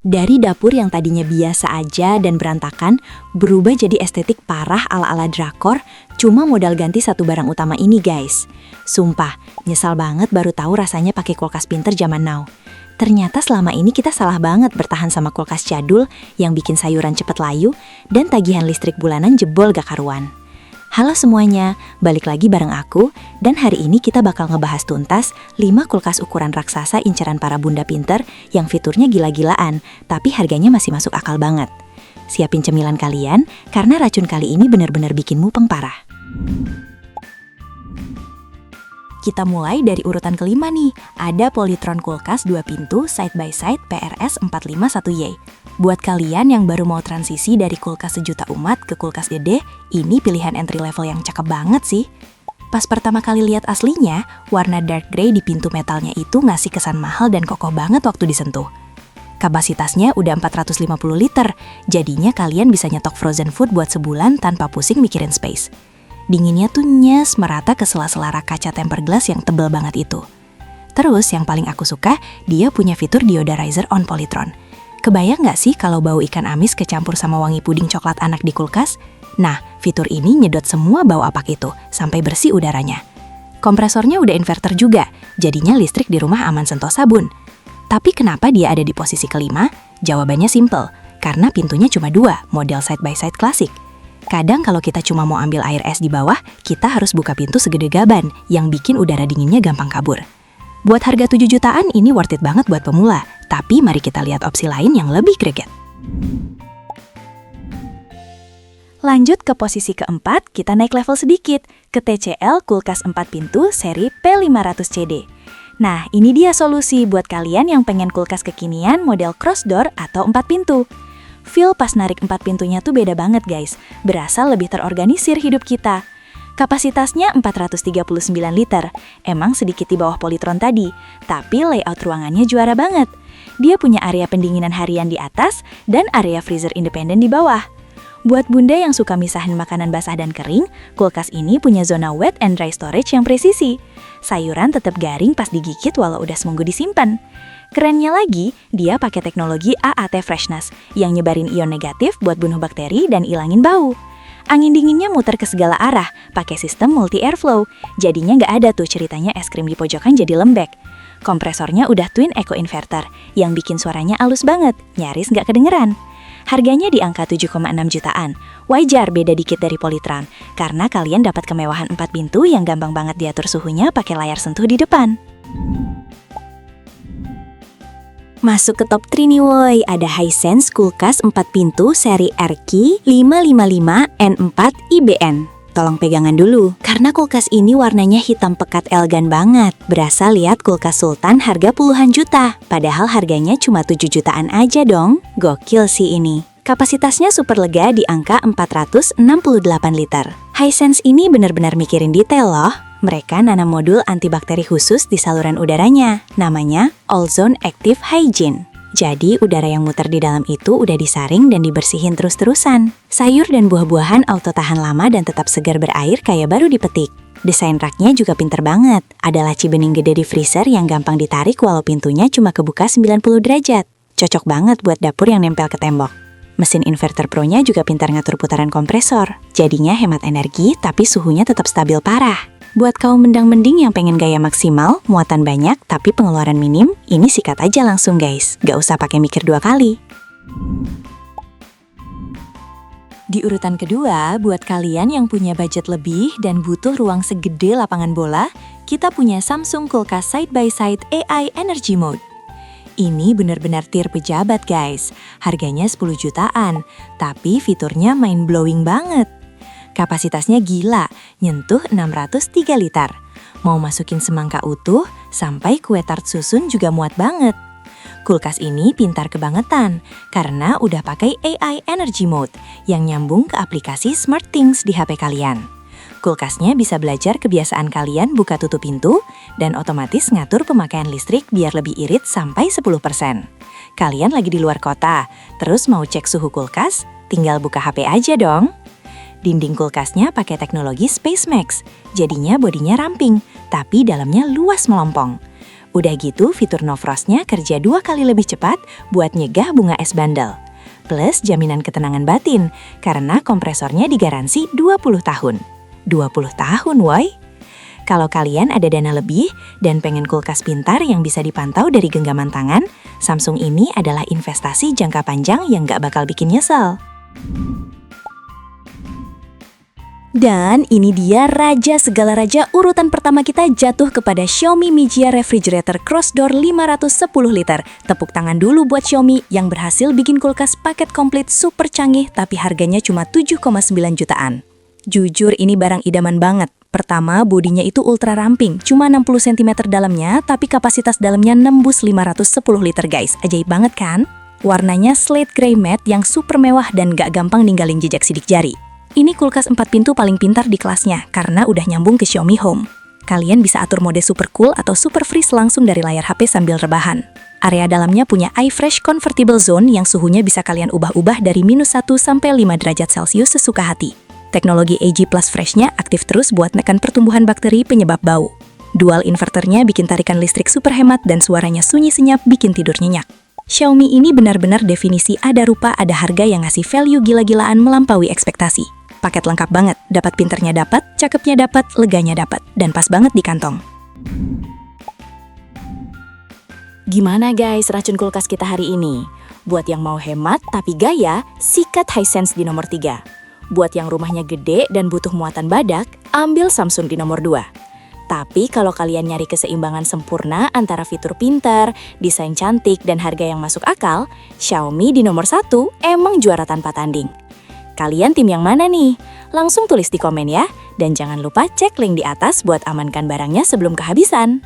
Dari dapur yang tadinya biasa aja dan berantakan, berubah jadi estetik parah ala-ala drakor, cuma modal ganti satu barang utama ini guys. Sumpah, nyesal banget baru tahu rasanya pakai kulkas pinter zaman now. Ternyata selama ini kita salah banget bertahan sama kulkas jadul yang bikin sayuran cepet layu dan tagihan listrik bulanan jebol gak karuan. Halo semuanya, balik lagi bareng aku, dan hari ini kita bakal ngebahas tuntas 5 kulkas ukuran raksasa inceran para bunda pinter yang fiturnya gila-gilaan, tapi harganya masih masuk akal banget. Siapin cemilan kalian, karena racun kali ini bener-bener bikin mupeng parah. Kita mulai dari urutan kelima nih, ada Polytron kulkas 2 pintu side by side PRS 451Y. Buat kalian yang baru mau transisi dari kulkas sejuta umat ke kulkas gede, ini pilihan entry level yang cakep banget sih. Pas pertama kali lihat aslinya, warna dark grey di pintu metalnya itu ngasih kesan mahal dan kokoh banget waktu disentuh. Kapasitasnya udah 450 liter, jadinya kalian bisa nyetok frozen food buat sebulan tanpa pusing mikirin space. Dinginnya tuh nyes merata ke sela-sela rak kaca tempered glass yang tebel banget itu. Terus yang paling aku suka, dia punya fitur deodorizer on Polytron. Kebayang nggak sih kalau bau ikan amis kecampur sama wangi puding coklat anak di kulkas? Nah, fitur ini nyedot semua bau apak itu, sampai bersih udaranya. Kompresornya udah inverter juga, jadinya listrik di rumah aman sentuh sabun. Tapi kenapa dia ada di posisi kelima? Jawabannya simple, karena pintunya cuma 2, model side by side klasik. Kadang kalau kita cuma mau ambil air es di bawah, kita harus buka pintu segede gaban, yang bikin udara dinginnya gampang kabur. Buat harga 7 jutaan ini worth it banget buat pemula, tapi mari kita lihat opsi lain yang lebih greget. Lanjut ke posisi keempat, kita naik level sedikit, ke TCL kulkas 4 pintu seri P500CD. Nah, ini dia solusi buat kalian yang pengen kulkas kekinian model cross door atau 4 pintu. Feel pas narik 4 pintunya tuh beda banget guys, berasa lebih terorganisir hidup kita. Kapasitasnya 439 liter, emang sedikit di bawah Polytron tadi, tapi layout ruangannya juara banget. Dia punya area pendinginan harian di atas dan area freezer independen di bawah. Buat bunda yang suka misahin makanan basah dan kering, kulkas ini punya zona wet and dry storage yang presisi. Sayuran tetap garing pas digigit walau udah seminggu disimpan. Kerennya lagi, dia pakai teknologi AAT Freshness yang nyebarin ion negatif buat bunuh bakteri dan ilangin bau. Angin dinginnya muter ke segala arah, pakai sistem multi airflow. Jadinya nggak ada tuh ceritanya es krim di pojokan jadi lembek. Kompresornya udah twin eco inverter, yang bikin suaranya halus banget, nyaris nggak kedengeran. Harganya di angka 7,6 jutaan. Wajar beda dikit dari Polytron, karena kalian dapat kemewahan 4 pintu yang gampang banget diatur suhunya pakai layar sentuh di depan. Masuk ke top 3 nih woy, ada Hisense kulkas 4 pintu seri RQ 555N4IBN. Tolong pegangan dulu, karena kulkas ini warnanya hitam pekat elegan banget. Berasa lihat kulkas Sultan harga puluhan juta, padahal harganya cuma 7 jutaan aja dong. Gokil sih ini. Kapasitasnya super lega di angka 468 liter. Hisense ini benar-benar mikirin detail loh. Mereka nanam modul antibakteri khusus di saluran udaranya, namanya Ozone Active Hygiene. Jadi udara yang muter di dalam itu udah disaring dan dibersihin terus-terusan. Sayur dan buah-buahan auto tahan lama dan tetap segar berair kayak baru dipetik. Desain raknya juga pinter banget. Ada laci bening gede di freezer yang gampang ditarik walau pintunya cuma kebuka 90 derajat. Cocok banget buat dapur yang nempel ke tembok. Mesin inverter Pro-nya juga pintar ngatur putaran kompresor. Jadinya hemat energi tapi suhunya tetap stabil parah. Buat kaum mendang-mending yang pengen gaya maksimal, muatan banyak tapi pengeluaran minim, ini sikat aja langsung guys, gak usah pakai mikir 2 kali. Di urutan kedua, buat kalian yang punya budget lebih dan butuh ruang segede lapangan bola, kita punya Samsung kulkas side by side AI Energy Mode. Ini benar-benar tier pejabat guys, harganya 10 jutaan, tapi fiturnya mind-blowing banget. Kapasitasnya gila, nyentuh 603 liter. Mau masukin semangka utuh, sampai kue tart susun juga muat banget. Kulkas ini pintar kebangetan, karena udah pakai AI Energy Mode, yang nyambung ke aplikasi SmartThings di HP kalian. Kulkasnya bisa belajar kebiasaan kalian buka tutup pintu, dan otomatis ngatur pemakaian listrik biar lebih irit sampai 10%. Kalian lagi di luar kota, terus mau cek suhu kulkas, tinggal buka HP aja dong. Dinding kulkasnya pakai teknologi SpaceMax, jadinya bodinya ramping, tapi dalamnya luas melompong. Udah gitu, fitur No Frost-nya kerja 2 kali lebih cepat buat nyegah bunga es bandel. Plus jaminan ketenangan batin, karena kompresornya digaransi 20 tahun. 20 tahun, woy! Kalau kalian ada dana lebih dan pengen kulkas pintar yang bisa dipantau dari genggaman tangan, Samsung ini adalah investasi jangka panjang yang gak bakal bikin nyesel. Dan ini dia raja segala raja, urutan pertama kita jatuh kepada Xiaomi Mijia Refrigerator Crossdoor 510 liter. Tepuk tangan dulu buat Xiaomi yang berhasil bikin kulkas paket komplit super canggih tapi harganya cuma 7,9 jutaan. Jujur ini barang idaman banget. Pertama, bodinya itu ultra ramping, cuma 60 cm dalamnya tapi kapasitas dalamnya nembus 510 liter guys. Ajaib banget kan? Warnanya slate grey matte yang super mewah dan gak gampang ninggalin jejak sidik jari. Ini kulkas 4 pintu paling pintar di kelasnya karena udah nyambung ke Xiaomi Home. Kalian bisa atur mode super cool atau super freeze langsung dari layar HP sambil rebahan. Area dalamnya punya iFresh Convertible Zone yang suhunya bisa kalian ubah-ubah dari -1 sampai 5 derajat Celcius sesuka hati. Teknologi AG Plus Fresh-nya aktif terus buat nekan pertumbuhan bakteri penyebab bau. Dual inverternya bikin tarikan listrik super hemat dan suaranya sunyi senyap bikin tidur nyenyak. Xiaomi ini benar-benar definisi ada rupa ada harga yang ngasih value gila-gilaan melampaui ekspektasi. Paket lengkap banget, dapat pinternya dapat, cakepnya dapat, leganya dapat, dan pas banget di kantong. Gimana guys racun kulkas kita hari ini? Buat yang mau hemat tapi gaya, sikat Hisense di nomor 3. Buat yang rumahnya gede dan butuh muatan badak, ambil Samsung di nomor 2. Tapi kalau kalian nyari keseimbangan sempurna antara fitur pintar, desain cantik, dan harga yang masuk akal, Xiaomi di nomor 1 emang juara tanpa tanding. Kalian tim yang mana nih? Langsung tulis di komen ya. Dan jangan lupa cek link di atas buat amankan barangnya sebelum kehabisan.